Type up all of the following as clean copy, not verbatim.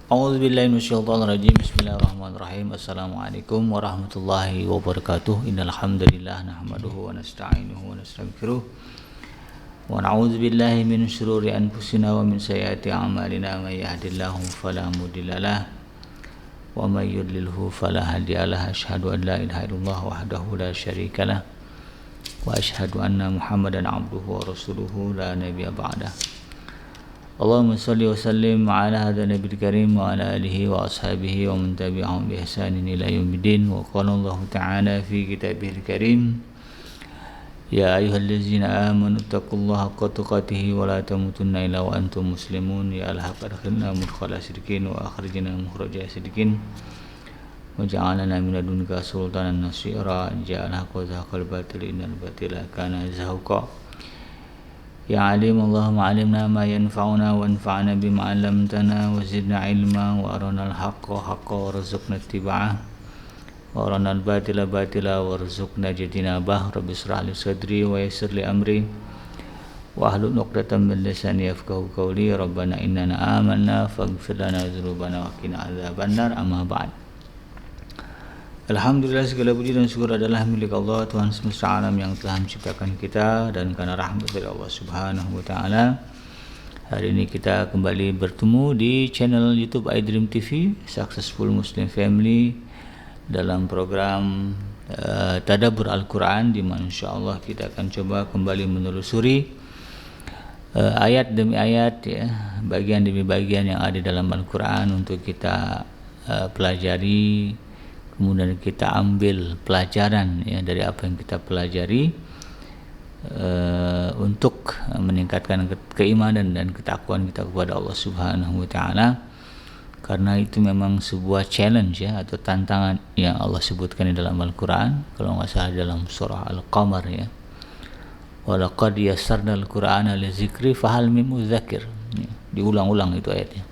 A'udzubillahi minasyaitonirrajim. Bismillahirrahmanirrahim. Assalamualaikum warahmatullahi wabarakatuh. Innal hamdalillah nahmaduhu wa nasta'inuhu wa nastaghfiruh. Wa na'udzubillahi min syururi anfusina wa min sayyiati a'malina. May yahdihillahu fala mudhillalah wa may yudlilhu fala hadiyalah. Asyhadu an la ilaha illallah wahdahu la syarikalah wa asyhadu anna Muhammadan abduhu wa rasuluhu la nabiyya ba'dah. Allahumma salli wa sallim ala hadha nabiyil karim wa ala alihi wa ashabihi wa man tabi'ahum bi ihsanin ila yaumiddin. Wa qala Allah ta'ala fi kitabihil karim, ya ayyuhallazina amanu taqullaha haqqa tuqatih wa la tamutunna illa wa antum muslimun. Ya Allah, adkhilna mudkhala sidqin wa akhrijna mukhraja sidqin wa ja'alna min ladunka sultanan nasira. Ja'alna qazaqal batil innal batila kana zahuqa. Ya alim, Allahumma alimna ma yanfa'una wa anfa'na bima 'allamtana wa zidna ilma wa arina al-haqqa haqqa warzuqna ittiba'ah wa arina al-batila batila warzuqna ijtinabah. Rabbi ishrah li sadri wa yassir li amri wa hlul 'uqdatam min lisani yafqahu qawli. Rabbana innana amanna faghfir lana dzunubana wa qina adzabannar. Amma ba'd. Alhamdulillah, segala puji dan syukur adalah milik Allah, Tuhan semesta alam yang telah menciptakan kita, dan karena rahmat dari Allah Subhanahu wa taala, hari ini kita kembali bertemu di channel YouTube iDream TV Successful Muslim Family dalam program Tadabbur Al-Quran, di mana insyaallah kita akan coba kembali menelusuri ayat demi ayat, ya, bagian demi bagian yang ada dalam Al-Quran untuk kita pelajari. Kemudian kita ambil pelajaran, ya, dari apa yang kita pelajari untuk meningkatkan keimanan dan ketakwaan kita kepada Allah Subhanahu wa taala. Karena itu memang sebuah challenge, ya, atau tantangan yang Allah sebutkan di dalam Al-Qur'an, kalau enggak salah dalam surah Al-Qamar, ya. Wa laqad yassarna al-Qur'ana lizikri fahal min mudzakir. Diulang-ulang itu ayatnya.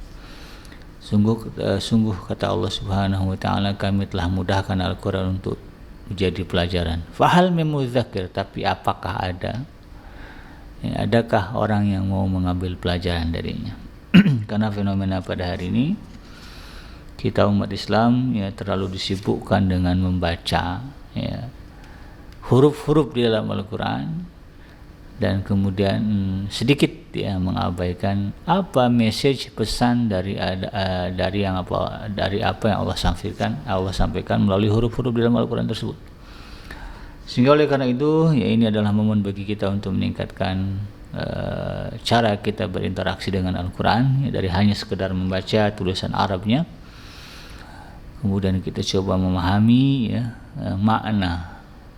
Sungguh kata Allah Subhanahu wa taala, kami telah mudahkan Al-Qur'an untuk menjadi pelajaran. Fahal min mudzakir, tapi apakah ada, ya, adakah orang yang mau mengambil pelajaran darinya? Karena fenomena pada hari ini kita umat Islam, ya, terlalu disibukkan dengan membaca, ya, huruf-huruf di dalam Al-Qur'an, dan kemudian sedikit, ya, mengabaikan apa message pesan dari apa yang Allah sampaikan melalui huruf-huruf di dalam Al-Qur'an tersebut. Sehingga oleh karena itu, ya, ini adalah momen bagi kita untuk meningkatkan cara kita berinteraksi dengan Al-Qur'an, ya, dari hanya sekedar membaca tulisan Arabnya, kemudian kita coba memahami, ya, makna,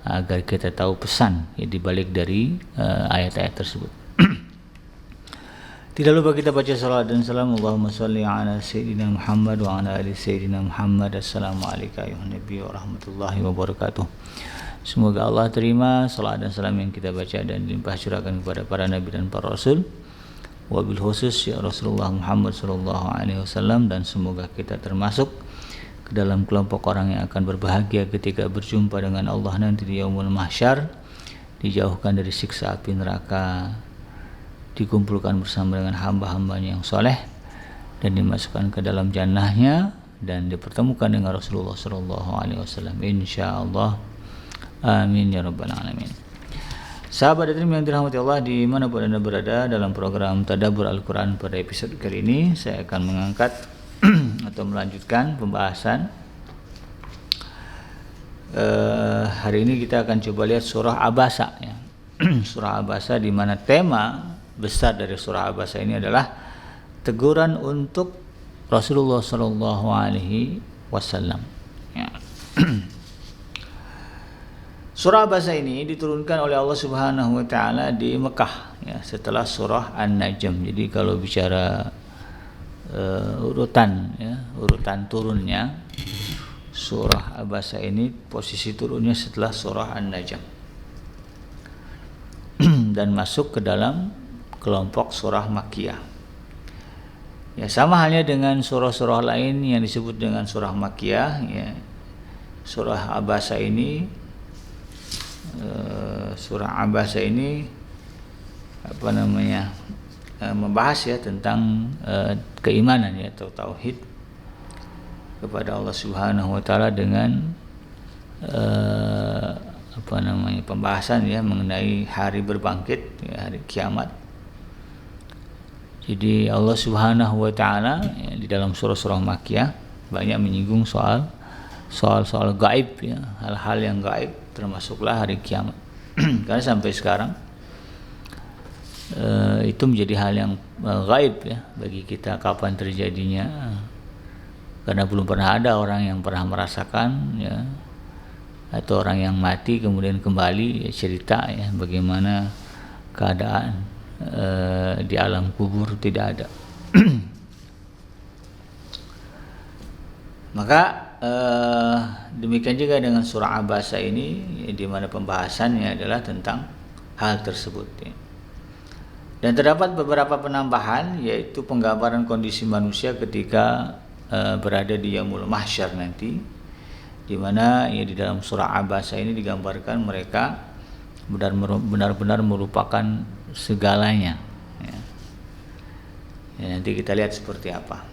agar kita tahu pesan, ya, di balik dari ayat-ayat tersebut. Tidak lupa kita baca salawat dan salam. Allahumma salli ala sayyidina Muhammad wa ala ali sayyidina Muhammad. Assalamualaikum ayuhan nabi wa rahmatullahi wabarakatuh. Semoga Allah terima salawat dan salam yang kita baca dan limpah curahkan kepada para nabi dan para rasul, wabil khusus ya Rasulullah Muhammad sallallahu alaihi wasallam, dan semoga kita termasuk ke dalam kelompok orang yang akan berbahagia ketika berjumpa dengan Allah nanti di yaumul mahsyar, dijauhkan dari siksa api neraka, dikumpulkan bersama dengan hamba-hambanya yang soleh, dan dimasukkan ke dalam jannahnya, dan dipertemukan dengan Rasulullah sallallahu alaihi wasallam insyaallah. Amin ya rabbal alamin. Sahabat Adrim yang dirahmati Allah dimanapun Anda berada, dalam program Tadabbur Al-Quran pada episode kali ini saya akan mengangkat atau melanjutkan pembahasan. Hari ini kita akan coba lihat surah Abasa, ya. Surah Abasa, di mana tema besar dari surah Abasa ini adalah teguran untuk Rasulullah sallallahu alaihi wasallam, ya. Surah Abasa ini diturunkan oleh Allah Subhanahu wa taala di Mekah, ya, setelah surah An-Najm. Jadi kalau bicara urutan turunnya, surah Abasa ini posisi turunnya setelah surah An-Najm dan masuk ke dalam kelompok surah Makkiyah. Ya, sama halnya dengan surah-surah lain yang disebut dengan surah Makkiyah, ya. Surah Abasa ini membahas, ya, tentang keimanan, ya, atau tauhid, kepada Allah Subhanahu wa taala dengan pembahasan ya mengenai hari berbangkit, ya, hari kiamat. Jadi Allah Subhanahu wa taala ya, di dalam surah-surah Makkiyah banyak menyinggung soal gaib ya, hal-hal yang gaib termasuklah hari kiamat. Karena sampai sekarang itu menjadi hal yang gaib ya bagi kita kapan terjadinya. Karena belum pernah ada orang yang pernah merasakan ya, atau orang yang mati kemudian kembali ya, cerita ya bagaimana keadaan di alam kubur, tidak ada. Maka demikian juga dengan surah Abasa ini ya, di mana pembahasannya adalah tentang hal tersebut ya. Dan terdapat beberapa penambahan, yaitu penggambaran kondisi manusia ketika berada di Yaumul Mahsyar nanti, di mana ya di dalam surah Abasa ini digambarkan mereka benar-benar merupakan segalanya ya. Ya, nanti kita lihat seperti apa.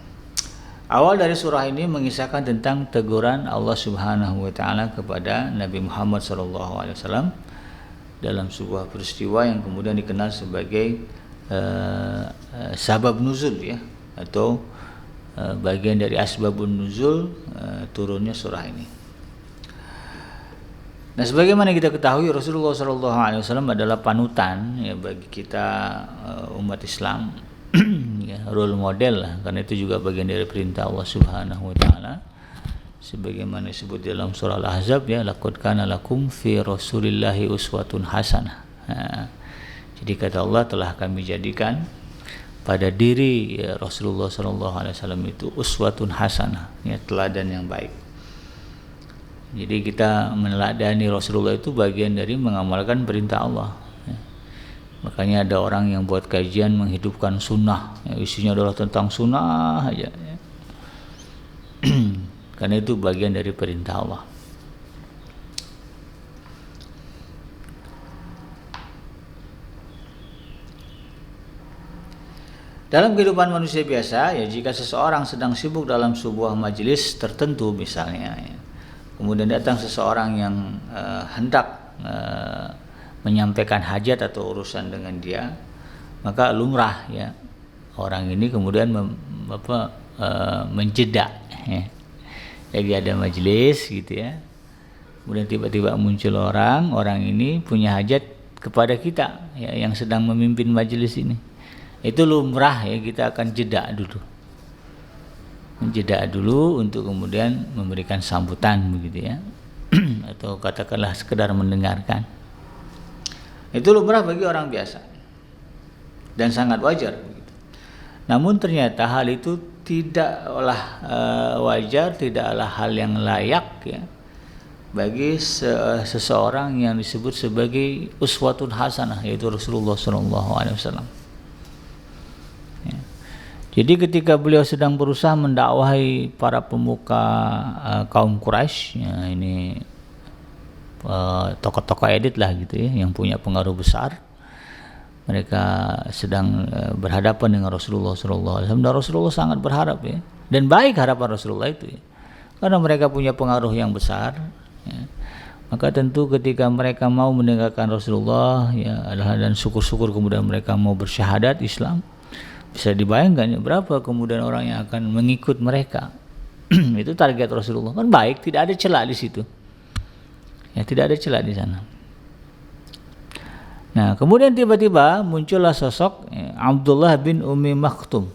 Awal dari surah ini mengisahkan tentang teguran Allah Subhanahu wa taala kepada Nabi Muhammad SAW dalam sebuah peristiwa yang kemudian dikenal sebagai sabab nuzul ya, atau bagian dari asbabun nuzul turunnya surah ini. Nah, sebagaimana kita ketahui Rasulullah SAW adalah panutan ya bagi kita umat Islam, ya, role model lah, karena itu juga bagian dari perintah Allah Subhanahu wa taala. Sebagaimana disebut dalam surah Al-Ahzab ya, laqad kana lakum fi Rasulillahi uswatun hasanah. Nah, jadi kata Allah, telah kami jadikan pada diri ya, Rasulullah SAW itu uswatun hasanah, ya, teladan yang baik. Jadi kita meneladani Rasulullah itu bagian dari mengamalkan perintah Allah ya. Makanya ada orang yang buat kajian menghidupkan sunnah ya, isinya adalah tentang sunnah aja ya. Karena itu bagian dari perintah Allah. Dalam kehidupan manusia biasa ya, jika seseorang sedang sibuk dalam sebuah majelis tertentu misalnya ya, kemudian datang seseorang yang hendak menyampaikan hajat atau urusan dengan dia, maka lumrah ya orang ini kemudian menjeda ya. Jadi ada majelis gitu ya, kemudian tiba-tiba muncul orang ini punya hajat kepada kita ya, yang sedang memimpin majelis ini. Itu lumrah ya, kita akan menjeda dulu untuk kemudian memberikan sambutan begitu ya. Atau katakanlah sekedar mendengarkan. Itu lumrah bagi orang biasa dan sangat wajar begitu. Namun ternyata hal itu tidaklah wajar, tidaklah hal yang layak ya bagi seseorang yang disebut sebagai uswatun hasanah, yaitu Rasulullah SAW. Jadi ketika beliau sedang berusaha mendakwahi para pemuka kaum Quraisy, ya, ini tokoh-tokoh elit lah gitu ya, yang punya pengaruh besar, mereka sedang berhadapan dengan Rasulullah SAW, dan Rasulullah sangat berharap ya, dan baik harapan Rasulullah itu ya, karena mereka punya pengaruh yang besar ya. Maka tentu ketika mereka mau mendengarkan Rasulullah ya, dan syukur-syukur kemudian mereka mau bersyahadat Islam, bisa dibayangkan ya, berapa kemudian orang yang akan mengikut mereka. Itu target Rasulullah, kan baik, tidak ada celah di situ ya, tidak ada celah di sana. Nah, kemudian tiba-tiba muncullah sosok ya, Abdullah bin Ummi Maktum.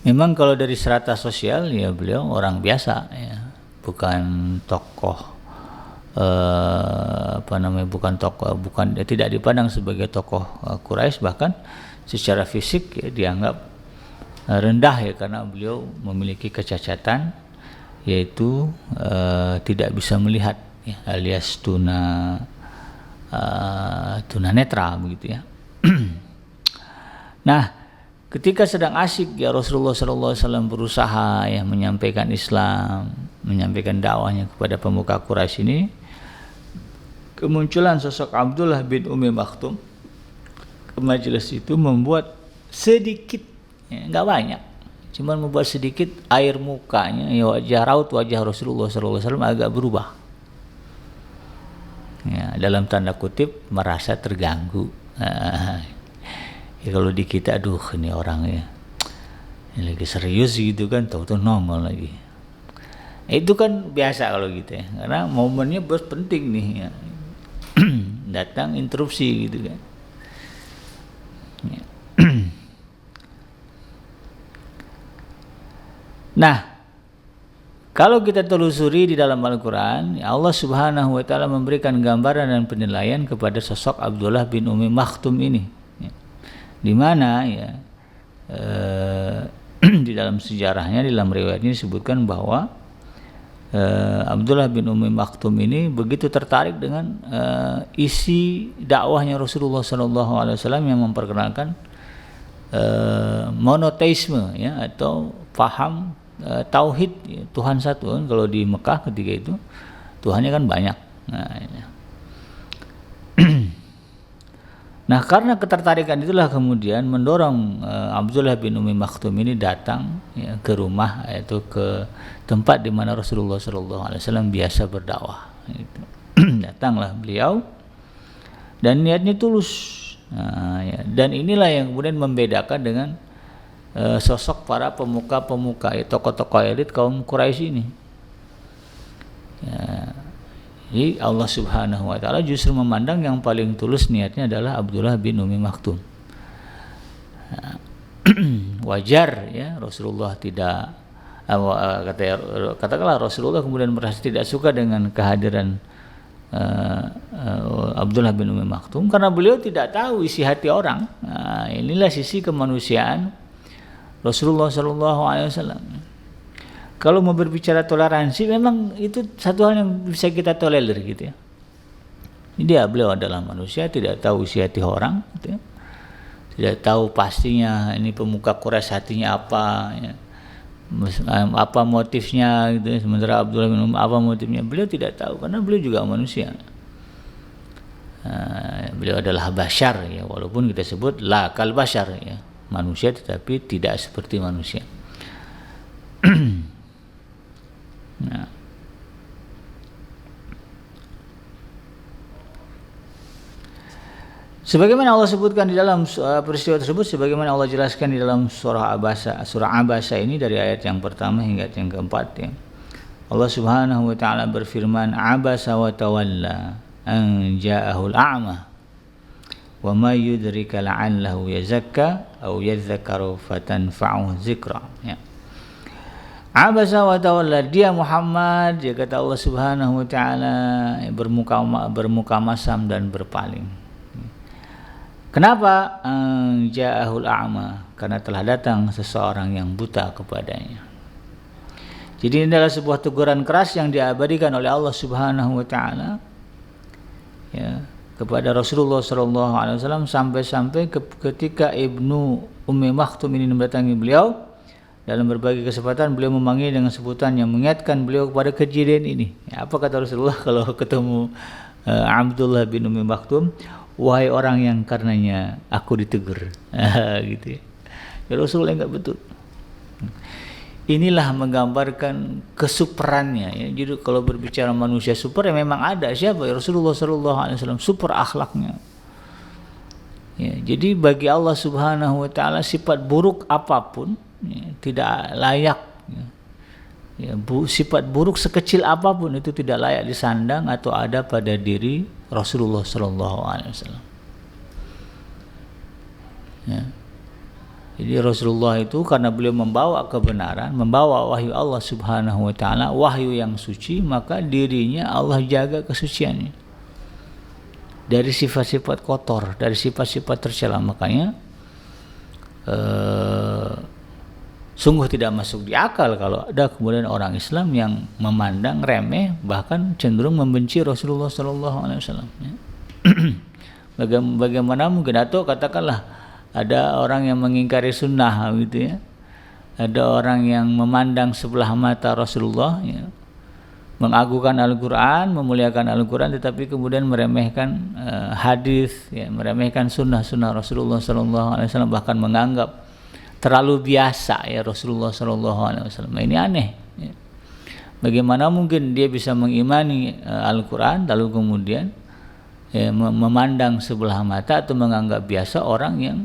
Memang kalau dari strata sosial ya beliau orang biasa ya, bukan tokoh tidak dipandang sebagai tokoh Quraisy, bahkan secara fisik ya, dianggap rendah ya, karena beliau memiliki kecacatan, yaitu tidak bisa melihat ya, alias tunanetra begitu ya. Nah, ketika sedang asyik ya Rasulullah SAW berusaha ya menyampaikan Islam, menyampaikan dakwahnya kepada pemuka Quraisy ini, kemunculan sosok Abdullah bin Ummi Maktum ke majelis itu membuat sedikit ya, nggak banyak, Cuman membuat sedikit air mukanya, ya raut wajah Rasulullah SAW agak berubah. Ya, dalam tanda kutip merasa terganggu. Ya, kalau di kita, aduh ini orangnya ini lagi serius gitu kan, tahu-tahu nongol lagi. Itu kan biasa kalau gitu ya, karena momennya bos penting nih ya. Datang interupsi gitu kan. Ya. Nah, kalau kita telusuri di dalam Al-Quran, ya Allah Subhanahu wa Ta'ala memberikan gambaran dan penilaian kepada sosok Abdullah bin Ummi Maktum ini, ya. Di mana ya di dalam sejarahnya, di dalam riwayatnya disebutkan bahwa Abdullah bin Ummi Maktum ini begitu tertarik dengan isi dakwahnya Rasulullah SAW yang memperkenalkan monoteisme, ya, atau paham tauhid, ya, Tuhan satu kan. Kalau di Mekah ketika itu Tuhannya kan banyak. Nah, karena ketertarikan itulah kemudian mendorong Abdullah bin Ummi Maktum ini datang, ya, ke rumah, yaitu ke tempat di mana Rasulullah SAW biasa berdakwah. Datanglah beliau dan niatnya tulus. Nah, ya, dan inilah yang kemudian membedakan dengan sosok para pemuka-pemuka, ya, tokoh-tokoh elit kaum Quraisy ini. Ya, jadi Allah Subhanahu wa Ta'ala justru memandang yang paling tulus niatnya adalah Abdullah bin Ummi Maktum. Wajar ya Rasulullah tidak katakanlah Rasulullah kemudian merasa tidak suka dengan kehadiran Abdullah bin Ummi Maktum karena beliau tidak tahu isi hati orang. Nah, inilah sisi kemanusiaan Rasulullah SAW. Kalau mau berbicara toleransi, memang itu satu hal yang bisa kita tolerir gitu ya. Dia beliau adalah manusia, tidak tahu isi hati orang, gitu ya. Tidak tahu pastinya ini pemuka Quraisy hatinya apa, ya. Apa motifnya gitu ya. Sementara Abdullah bin Ummi apa motifnya, beliau tidak tahu karena beliau juga manusia. Beliau adalah bashar, ya, walaupun kita sebut la kal bashar, ya, manusia tetapi tidak seperti manusia. Nah, sebagaimana Allah sebutkan di dalam peristiwa tersebut, sebagaimana Allah jelaskan di dalam surah Abasa ini dari ayat yang pertama hingga yang keempat, ya. Allah Subhanahu wa Ta'ala berfirman, abasa wa tawalla an ja'ahul a'ma wa ma yudrika la'allahu yazakka aw yadhakkaru fatanfa'uhu dzikra, ya. Abasa wa tawalla, dia Muhammad, ya, kata Allah Subhanahu wa Ta'ala, bermuka masam dan berpaling. Kenapa? Ja'ahul a'ma, karena telah datang seseorang yang buta kepadanya. Jadi ini adalah sebuah teguran keras yang diabadikan oleh Allah Subhanahu wa Ta'ala, ya, kepada Rasulullah SAW sampai-sampai ketika Ibnu Ummi Maktum ini mendatangi beliau. Dalam berbagai kesempatan beliau memanggil dengan sebutan yang mengingatkan beliau kepada kejadian ini. Ya, apa kata Rasulullah kalau ketemu Abdullah bin Ummi Maktum? Wahai orang yang karenanya aku ditegur. Gitu ya. Ya, Rasulullah enggak betul. Inilah menggambarkan kesuperannya, ya. Jadi kalau berbicara manusia super, ya memang ada. Siapa? Ya, Rasulullah SAW, super akhlaknya. Ya, jadi bagi Allah Subhanahu wa Ta'ala sifat buruk apapun, ya, tidak layak, ya. Ya, sifat buruk sekecil apapun itu tidak layak disandang atau ada pada diri Rasulullah SAW. Ya. Jadi Rasulullah itu karena beliau membawa kebenaran, membawa wahyu Allah Subhanahu wa Ta'ala, wahyu yang suci, maka dirinya Allah jaga kesuciannya dari sifat-sifat kotor, dari sifat-sifat tercela. Makanya sungguh tidak masuk di akal kalau ada kemudian orang Islam yang memandang remeh, bahkan cenderung membenci Rasulullah SAW. Ya. Bagaimana mungkin, atau katakanlah ada orang yang mengingkari sunnah, gitu ya. Ada orang yang memandang sebelah mata Rasulullah, ya, mengagungkan Al-Quran, memuliakan Al-Quran, tetapi kemudian meremehkan hadis, ya, meremehkan sunnah Rasulullah SAW, bahkan menganggap terlalu biasa ya Rasulullah SAW. Ini aneh. Ya. Bagaimana mungkin dia bisa mengimani Al-Quran lalu kemudian memandang sebelah mata atau menganggap biasa orang yang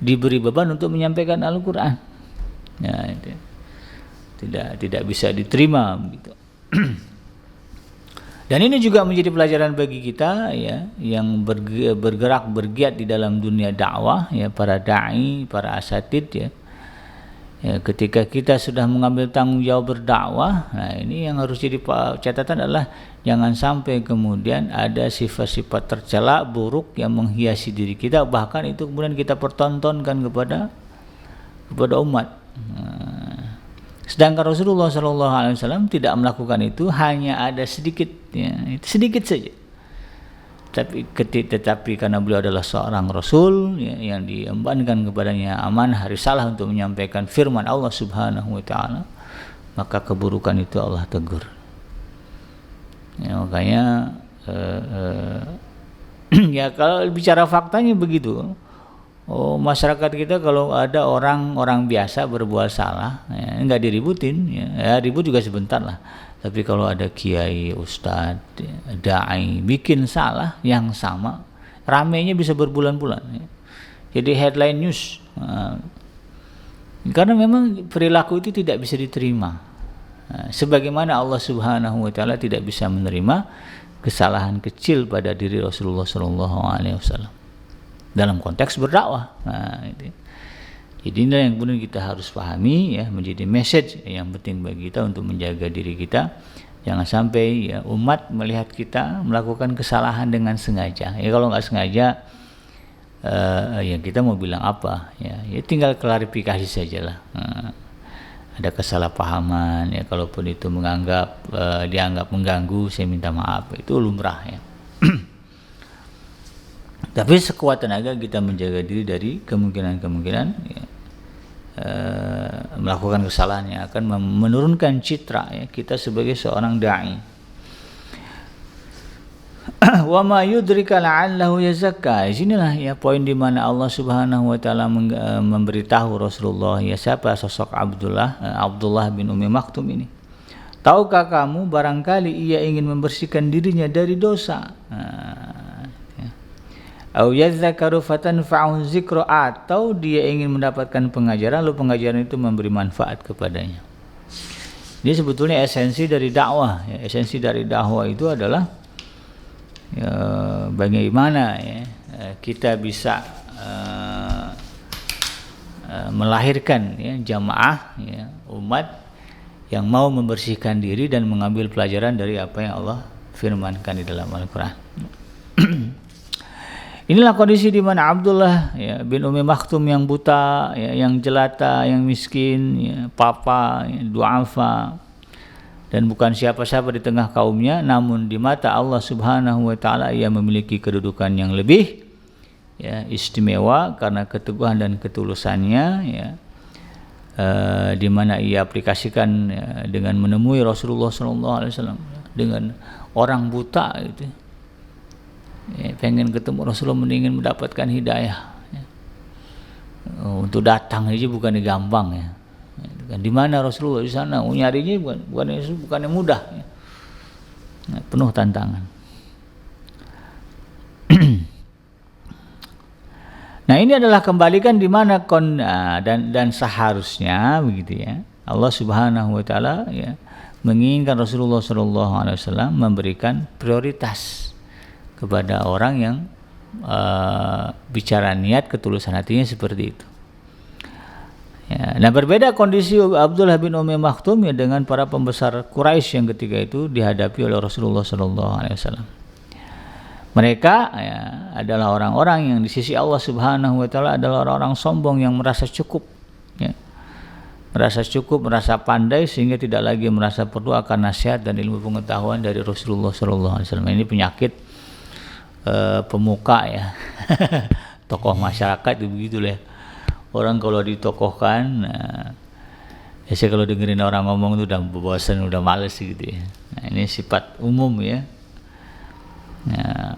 diberi beban untuk menyampaikan Al-Quran. Ya, itu tidak bisa diterima begitu. Dan ini juga menjadi pelajaran bagi kita ya yang bergerak bergiat di dalam dunia dakwah ya, para dai, para asatid ya. Ya, ketika kita sudah mengambil tanggung jawab berdakwah, nah ini yang harus jadi catatan adalah jangan sampai kemudian ada sifat-sifat tercela buruk yang menghiasi diri kita, bahkan itu kemudian kita pertontonkan kepada umat. Sedangkan Rasulullah SAW tidak melakukan itu, hanya ada sedikit, ya, itu sedikit saja. Tetapi karena beliau adalah seorang Rasul ya, yang diembankan kepadanya amanah risalah untuk menyampaikan firman Allah Subhanahu Wa Taala, maka keburukan itu Allah tegur. Ya, makanya ya kalau bicara faktanya begitu. Masyarakat kita kalau ada orang biasa berbuat salah, ya, nggak diributin, ya ribut juga sebentar lah. Tapi kalau ada kiai, ustadz, dai bikin salah yang sama, ramenya bisa berbulan-bulan. Ya. Jadi headline news. Karena memang perilaku itu tidak bisa diterima. Sebagaimana Allah Subhanahu Wa Taala tidak bisa menerima kesalahan kecil pada diri Rasulullah SAW dalam konteks berdakwah. Itu. Jadi ini yang kemudian kita harus pahami ya, menjadi message yang penting bagi kita untuk menjaga diri kita. Jangan sampai ya umat melihat kita melakukan kesalahan dengan sengaja. Ya kalau nggak sengaja ya kita mau bilang apa ya tinggal klarifikasi sajalah. Ada kesalahpahaman ya, kalaupun itu dianggap mengganggu, saya minta maaf, itu lumrah ya. Tapi sekuat tenaga kita menjaga diri dari kemungkinan ya, melakukan kesalahan yang akan menurunkan citra ya, kita sebagai seorang dai. Wa ma yudrika la'allahu yazakka. Inilah ya poin di mana Allah Subhanahu Wa Taala memberitahu Rasulullah ya siapa sosok Abdullah bin Ummi Maktum ini. Tahukah kamu barangkali ia ingin membersihkan dirinya dari dosa. Au yadzakaru fatanfa'u dzikra, atau dia ingin mendapatkan pengajaran lalu pengajaran itu memberi manfaat kepadanya. Ini sebetulnya esensi dari dakwah ya. Esensi dari dakwah itu adalah ya, bagaimana ya kita bisa melahirkan ya jamaah ya, umat yang mau membersihkan diri dan mengambil pelajaran dari apa yang Allah firmankan di dalam Al-Quran. Inilah kondisi di mana Abdullah ya, bin Ummi Maktum yang buta, ya, yang jelata, yang miskin, ya, papa, ya, du'afa, dan bukan siapa-siapa di tengah kaumnya, namun di mata Allah Subhanahu Wa Taala ia memiliki kedudukan yang lebih ya, istimewa karena keteguhan dan ketulusannya ya, di mana ia aplikasikan ya, dengan menemui Rasulullah SAW dengan orang buta itu. Ya, pengen ketemu Rasulullah, ingin mendapatkan hidayah ya. Untuk datang aja bukan gampang ya. Di mana Rasulullah di sana, nyarinya bukan yang mudah ya. Nah, penuh tantangan. Nah ini adalah kembalikan di mana dan seharusnya begitu ya, Allah Subhanahu Wa Taala ya menginginkan Rasulullah SAW memberikan prioritas kepada orang yang bicara niat ketulusan hatinya seperti itu. Ya, nah berbeda kondisi Abdullah bin Ummi Maktum ya dengan para pembesar Quraisy yang ketika itu dihadapi oleh Rasulullah SAW. Mereka ya, adalah orang-orang yang di sisi Allah Subhanahu Wa Taala adalah orang-orang sombong yang merasa cukup, ya. Merasa pandai sehingga tidak lagi merasa perlu akan nasihat dan ilmu pengetahuan dari Rasulullah SAW. Ini penyakit pemuka ya tokoh masyarakat itu begitulah. Orang kalau ditokohkan saya kalau dengerin orang ngomong itu udah bosan, udah males gitu ya. Nah, ini sifat umum ya. Nah,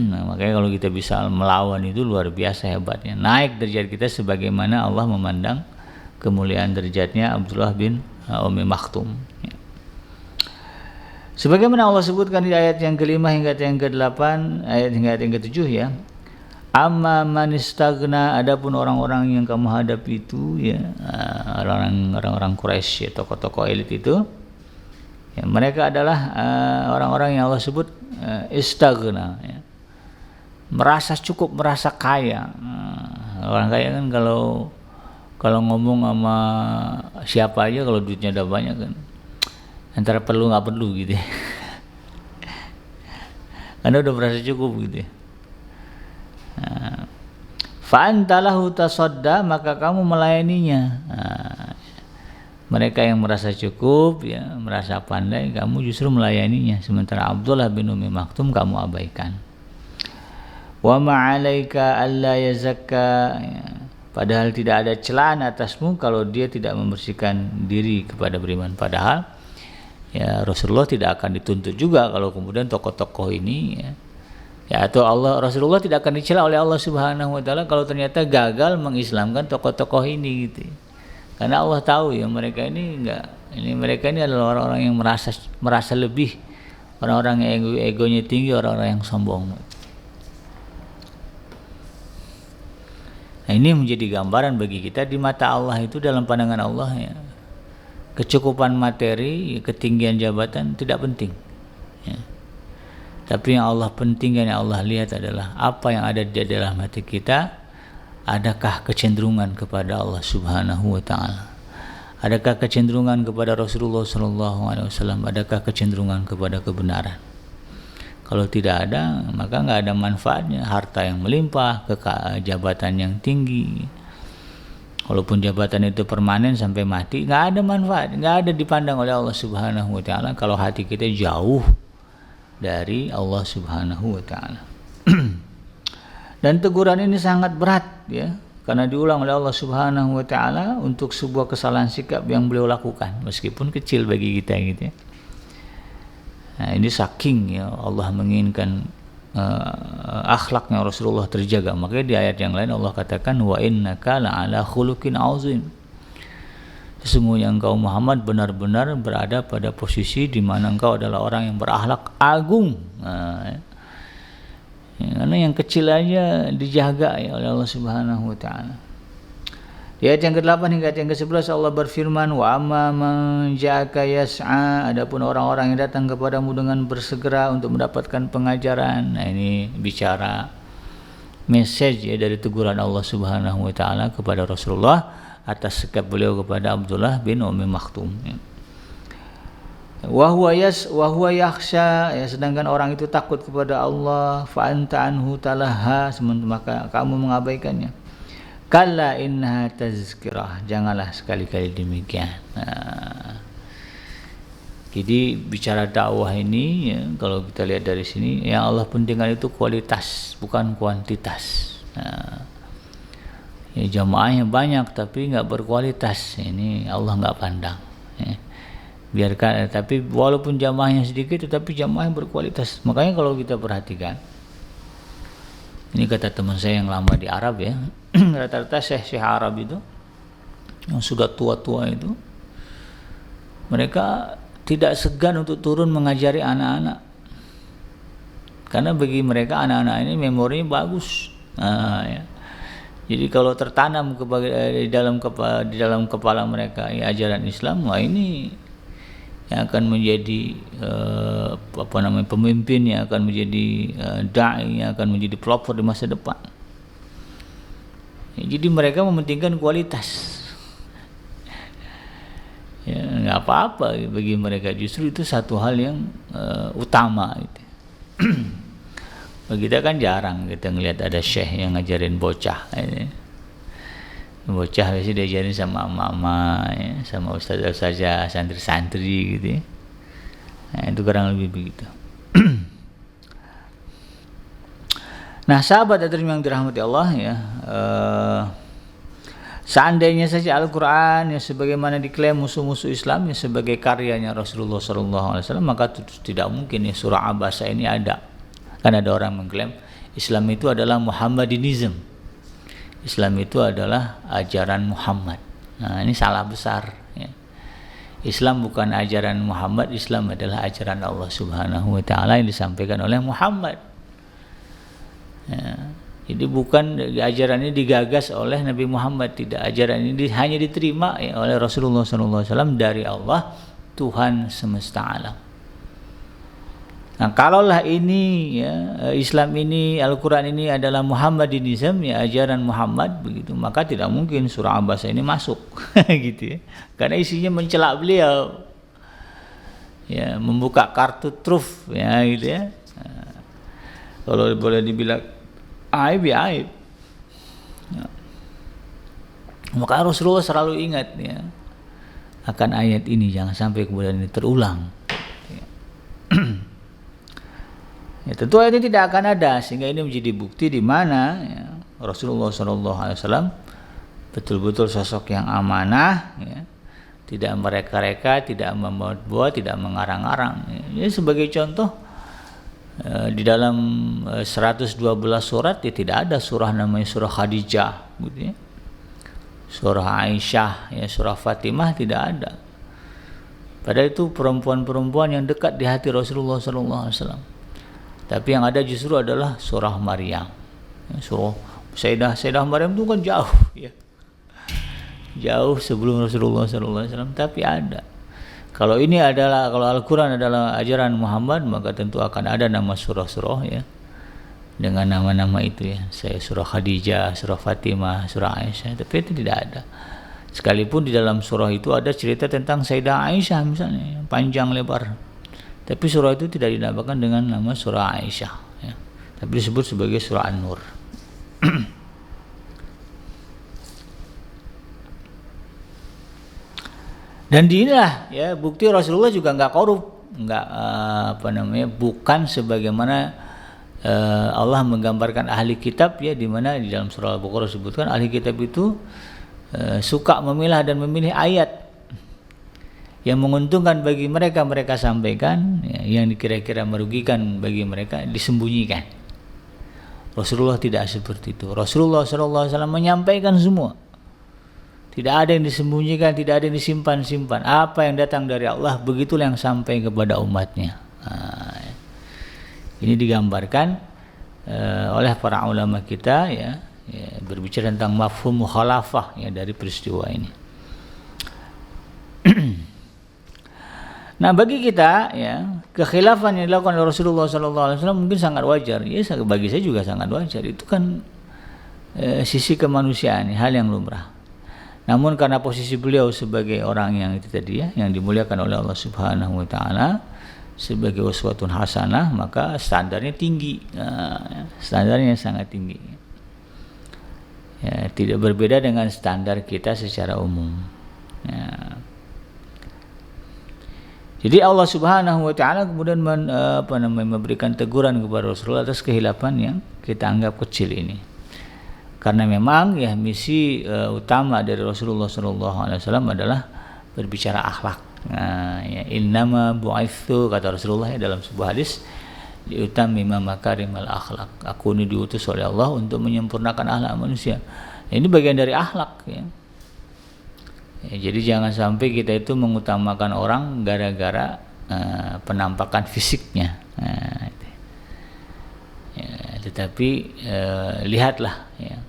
Nah, makanya kalau kita bisa melawan itu luar biasa hebatnya. Naik derajat kita sebagaimana Allah memandang kemuliaan derajatnya Abdullah bin Ummi Maktum. Sebagaimana Allah sebutkan di ayat yang kelima hingga yang ke-8, ayat hingga yang ke-7 ya. Amma man istagna, adapun orang-orang yang kamu hadapi itu ya, orang-orang Quraisy ya, tokoh-tokoh elit itu ya, mereka adalah orang-orang yang Allah sebut istagna ya. Merasa cukup, merasa kaya. Orang kaya kan kalau ngomong sama siapa aja kalau duitnya udah banyak kan antara perlu nggak perlu gitu ya. Karena udah merasa cukup gitu ya. Fa'antalahu tasadda, maka kamu melayaninya. Mereka yang merasa cukup ya, merasa pandai, kamu justru melayaninya. Sementara Abdullah bin Ummi Maktum kamu abaikan. Wa ma'alaika alla yazakka, ya. Padahal tidak ada celaan atasmu kalau dia tidak membersihkan diri kepada beriman. Padahal ya Rasulullah tidak akan dituntut juga kalau kemudian tokoh-tokoh ini ya atau Rasulullah tidak akan dicela oleh Allah Subhanahu wa taala kalau ternyata gagal mengislamkan tokoh-tokoh ini gitu. Karena Allah tahu ya mereka ini mereka ini adalah orang-orang yang merasa lebih, orang-orang yang egonya tinggi, orang-orang yang sombong. Nah, ini menjadi gambaran bagi kita di mata Allah itu, dalam pandangan Allah ya, kecukupan materi, ketinggian jabatan tidak penting ya. Tapi yang Allah pentingkan, yang Allah lihat adalah apa yang ada di dalam hati kita. Adakah kecenderungan kepada Allah Subhanahu wa taala? Adakah kecenderungan kepada Rasulullah sallallahu alaihi wasallam? Adakah kecenderungan kepada kebenaran? Kalau tidak ada, maka enggak ada manfaatnya harta yang melimpah, jabatan yang tinggi. Walaupun jabatan itu permanen sampai mati, enggak ada manfaat, enggak ada dipandang oleh Allah Subhanahu wa taala kalau hati kita jauh dari Allah Subhanahu wa taala. Dan teguran ini sangat berat ya, karena diulang oleh Allah Subhanahu wa taala untuk sebuah kesalahan sikap yang beliau lakukan meskipun kecil bagi kita gitu ya. Nah, ini saking ya Allah menginginkan akhlaknya Rasulullah terjaga. Makanya di ayat yang lain Allah katakan wa innaka la'ala khuluqin azim. Sesungguhnya engkau Muhammad benar-benar berada pada posisi di mana engkau adalah orang yang berakhlak agung. Nah, ya, karena yang kecil aja dijaga ya oleh Allah Subhanahu wa taala. Di ayat yang ke-8 hingga yang ke-11 Allah berfirman wa amma man ja'aka yas'a, adapun orang-orang yang datang kepadamu dengan bersegera untuk mendapatkan pengajaran. Nah, ini bicara message ya dari teguran Allah Subhanahu wa taala kepada Rasulullah atas sikap beliau kepada Abdullah bin Ummi Maktum ya. Wa huwa yakhsha ya, sedangkan orang itu takut kepada Allah, fa anta anhu talaha, maka kamu mengabaikannya. Kalla innaha tazkirah, janganlah sekali-kali demikian. Nah, jadi bicara dakwah ini ya, kalau kita lihat dari sini yang Allah pentingkan itu kualitas bukan kuantitas. Nah, ya, jamaahnya banyak tapi nggak berkualitas, ini Allah nggak pandang ya. Biarkan, tapi walaupun jamaahnya sedikit tetapi jamaah yang berkualitas. Makanya kalau kita perhatikan, ini kata teman saya yang lama di Arab ya, rata-rata syekh Arab itu yang sudah tua-tua itu mereka tidak segan untuk turun mengajari anak-anak, karena bagi mereka anak-anak ini memorinya bagus. Nah, ya. Jadi kalau tertanam di dalam kepala mereka ya, ajaran Islam, wah ini yang akan menjadi pemimpin, yang akan menjadi dai, yang akan menjadi pelopor di masa depan. Ya, jadi mereka mementingkan kualitas. Ya, nggak apa-apa bagi mereka, justru itu satu hal yang utama. Gitu. Kita kan jarang kita ngelihat ada syekh yang ngajarin bocah. Ya. Bocah biasanya diajarin sama mama ya, sama ustazah santri-santri gitu ya. Nah, itu kurang lebih begitu. Nah, sahabat yang dirahmati Allah ya, seandainya saja Al-Quran ya sebagaimana diklaim musuh-musuh Islam ya sebagai karyanya Rasulullah SAW, maka tidak mungkin ya surah Abasa ini ada. Kan ada orang mengklaim Islam itu adalah Muhammadinism. Islam itu adalah ajaran Muhammad. Nah, ini salah besar ya. Islam bukan ajaran Muhammad, Islam adalah ajaran Allah Subhanahu wa taala yang disampaikan oleh Muhammad. Ya. Jadi bukan ajaran ini digagas oleh Nabi Muhammad, tidak. Ajaran ini hanya diterima ya, oleh Rasulullah SAW dari Allah, Tuhan semesta alam. Nah, kalaulah ini ya, Islam ini, Al-Quran ini adalah Muhammadinism, ya ajaran Muhammad begitu, maka tidak mungkin surah Abasa ini masuk gitu ya. Karena isinya mencela beliau. Ya, membuka kartu truf ya gitu ya. Nah, kalau boleh dibilang aib ya aib ya. Maka Rasulullah selalu ingat ya akan ayat ini, jangan sampai kemudian ini terulang ya. Ya, tentu ayat ini tidak akan ada, sehingga ini menjadi bukti di mana ya, Rasulullah SAW betul-betul sosok yang amanah ya, tidak mereka-reka, tidak membuat-buat, tidak mengarang-arang ya. Sebagai contoh, di dalam 112 surat ya tidak ada surah namanya surah Khadijah gitu ya. Surah Aisyah ya, surah Fatimah tidak ada. Padahal itu perempuan-perempuan yang dekat di hati Rasulullah SAW. Tapi yang ada justru adalah surah Maryam. Ya, surah Sayyidah Maryam itu kan jauh ya. Jauh sebelum Rasulullah SAW, tapi ada. Kalau Al-Quran adalah ajaran Muhammad, maka tentu akan ada nama surah-surah ya, dengan nama-nama itu ya. Saya surah Khadijah, surah Fatimah, surah Aisyah, tapi itu tidak ada. Sekalipun di dalam surah itu ada cerita tentang Sayyidah Aisyah misalnya, panjang lebar. Tapi surah itu tidak dinamakan dengan nama surah Aisyah ya. Tapi disebut sebagai surah An-Nur. Dan inilah ya bukti Rasulullah juga nggak korup, nggak bukan sebagaimana Allah menggambarkan ahli kitab ya, di mana di dalam surah Al-Baqarah disebutkan ahli kitab itu suka memilah dan memilih ayat yang menguntungkan bagi mereka, mereka sampaikan ya, yang kira-kira merugikan bagi mereka disembunyikan. Rasulullah tidak seperti itu. Rasulullah SAW menyampaikan semua. Tidak ada yang disembunyikan, tidak ada yang disimpan-simpan. Apa yang datang dari Allah, begitulah yang sampai kepada umatnya. Nah, ini digambarkan oleh para ulama kita ya, berbicara tentang mafhum mukhalafah ya dari peristiwa ini. Nah, bagi kita ya, kekhilafan yang dilakukan oleh Rasulullah SAW mungkin sangat wajar. Ya, bagi saya juga sangat wajar. Itu kan sisi kemanusiaan, hal yang lumrah. Namun karena posisi beliau sebagai orang yang itu tadi ya, yang dimuliakan oleh Allah Subhanahu wa taala sebagai uswatun hasanah, maka standarnya tinggi. Nah, standarnya sangat tinggi. Ya, tidak berbeda dengan standar kita secara umum. Ya. Jadi Allah Subhanahu wa taala kemudian memberikan teguran kepada Rasulullah atas kehilafan yang kita anggap kecil ini. Karena memang ya misi utama dari Rasulullah SAW adalah berbicara akhlak. Nah, ya, innama bu'itsu kata Rasulullah ya, dalam sebuah hadis, liutammima makarimal akhlak. Aku ini diutus oleh Allah untuk menyempurnakan akhlak manusia. Ini bagian dari akhlak ya. Ya, jadi jangan sampai kita itu mengutamakan orang gara-gara penampakan fisiknya. Nah, ya, tetapi lihatlah ya,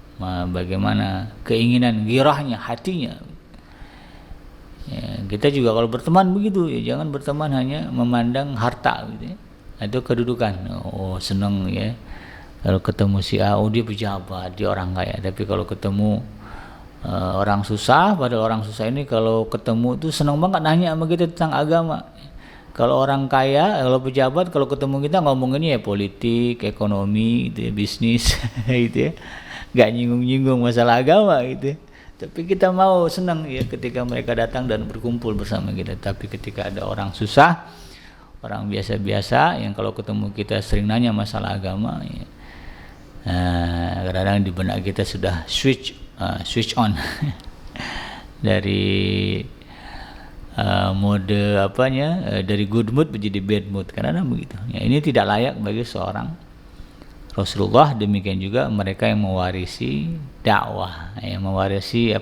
bagaimana keinginan girahnya, hatinya. Ya, kita juga kalau berteman begitu ya, jangan berteman hanya memandang harta gitu ya, atau kedudukan. Oh senang ya kalau ketemu si A, oh dia pejabat, dia orang kaya. Tapi kalau ketemu orang susah, padahal orang susah ini kalau ketemu tuh senang banget nanya sama kita tentang agama. Kalau orang kaya, kalau pejabat, kalau ketemu kita ngomonginnya ya politik, ekonomi, gitu ya, bisnis, gitu ya, nggak nyinggung-nyinggung masalah agama, gitu. Tapi kita mau senang ya ketika mereka datang dan berkumpul bersama kita. Tapi ketika ada orang susah, orang biasa-biasa yang kalau ketemu kita sering nanya masalah agama, ya, kadang-kadang di benak kita sudah switch on dari mode dari good mood menjadi bad mood, karena begitu ya. Ini tidak layak bagi seorang Rasulullah, demikian juga mereka yang mewarisi dakwah, yang mewarisi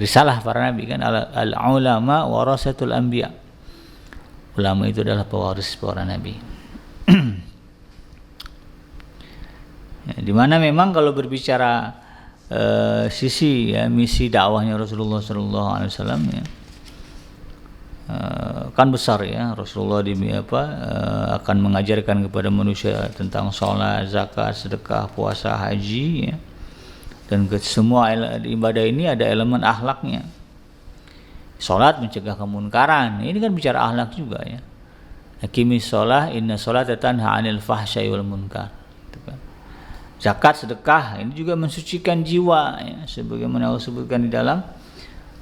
risalah para nabi kan, al ulama warasatul anbiya. Ulama itu adalah pewaris para nabi. Ya, di mana memang kalau berbicara sisi misi dakwahnya Rasulullah sallallahu alaihi wasallam ya, kan besar ya. Rasulullah akan mengajarkan kepada manusia tentang sholat, zakat, sedekah, puasa, haji ya. Dan semua ibadah ini ada elemen akhlaknya. Sholat mencegah kemunkaran, ini kan bicara akhlak juga ya. Aqimis sholah inna sholata tanha 'anil fahsya'i wal munkar. Zakat, sedekah ini juga mensucikan jiwa ya, sebagaimana Allah sebutkan di dalam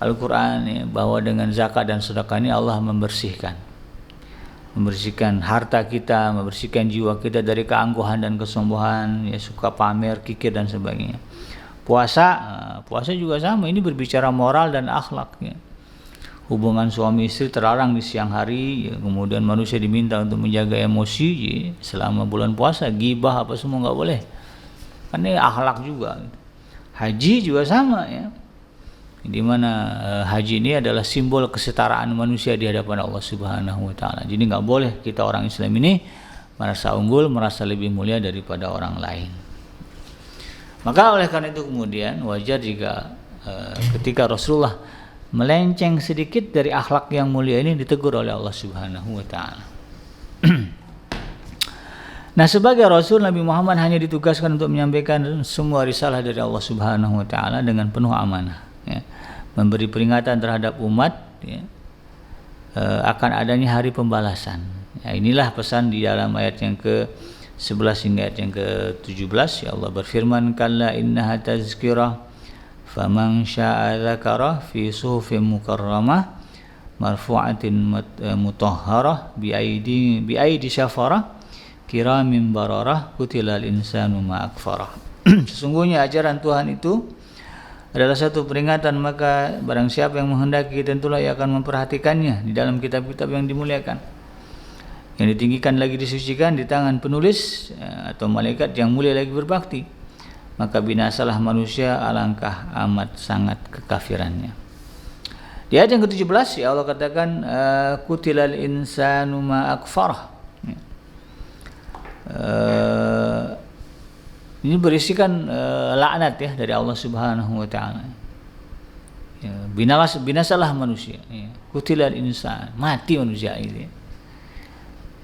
Al-Quran ya, bahwa dengan zakat dan sedekah ini Allah membersihkan harta kita, membersihkan jiwa kita dari keangkuhan dan kesombongan ya, suka pamer, kikir dan sebagainya. Puasa juga sama, ini berbicara moral dan akhlak ya. Hubungan suami istri terlarang di siang hari ya, kemudian manusia diminta untuk menjaga emosi ya, selama bulan puasa, ghibah apa semua nggak boleh. Kan ini akhlak juga. Haji juga sama ya, di mana haji ini adalah simbol kesetaraan manusia di hadapan Allah Subhanahu wa taala. Jadi nggak boleh kita orang Islam ini merasa unggul, merasa lebih mulia daripada orang lain. Maka oleh karena itu kemudian wajar jika ketika Rasulullah melenceng sedikit dari akhlak yang mulia ini ditegur oleh Allah Subhanahu wa taala. Nah, sebagai Rasul, Nabi Muhammad hanya ditugaskan untuk menyampaikan semua risalah dari Allah Subhanahu wa taala dengan penuh amanah ya. Memberi peringatan terhadap umat ya, akan adanya hari pembalasan ya. Inilah pesan di dalam ayat yang ke-11 hingga ayat yang ke-17 ya. Allah berfirman, kalla innaha tazkirah faman syaa'a dzakara fi suhufin mukarramah marfu'atin mutahharah bi aidi syafarah kiramin bararah kutilal insanu ma akfarah. Sesungguhnya ajaran Tuhan itu adalah satu peringatan, maka barang siapa yang menghendaki tentulah ia akan memperhatikannya di dalam kitab-kitab yang dimuliakan, yang ditinggikan lagi disucikan di tangan penulis atau malaikat yang mulia lagi berbakti. Maka binasalah manusia, alangkah amat sangat kekafirannya. Di ayat yang ke-17 ya Allah katakan kutilal insanu ma akfarah. Ini berisikan laknat ya dari Allah Subhanahu wa taala. Ya, binasalah manusia. Ya. Kutilal insan, mati manusia itu.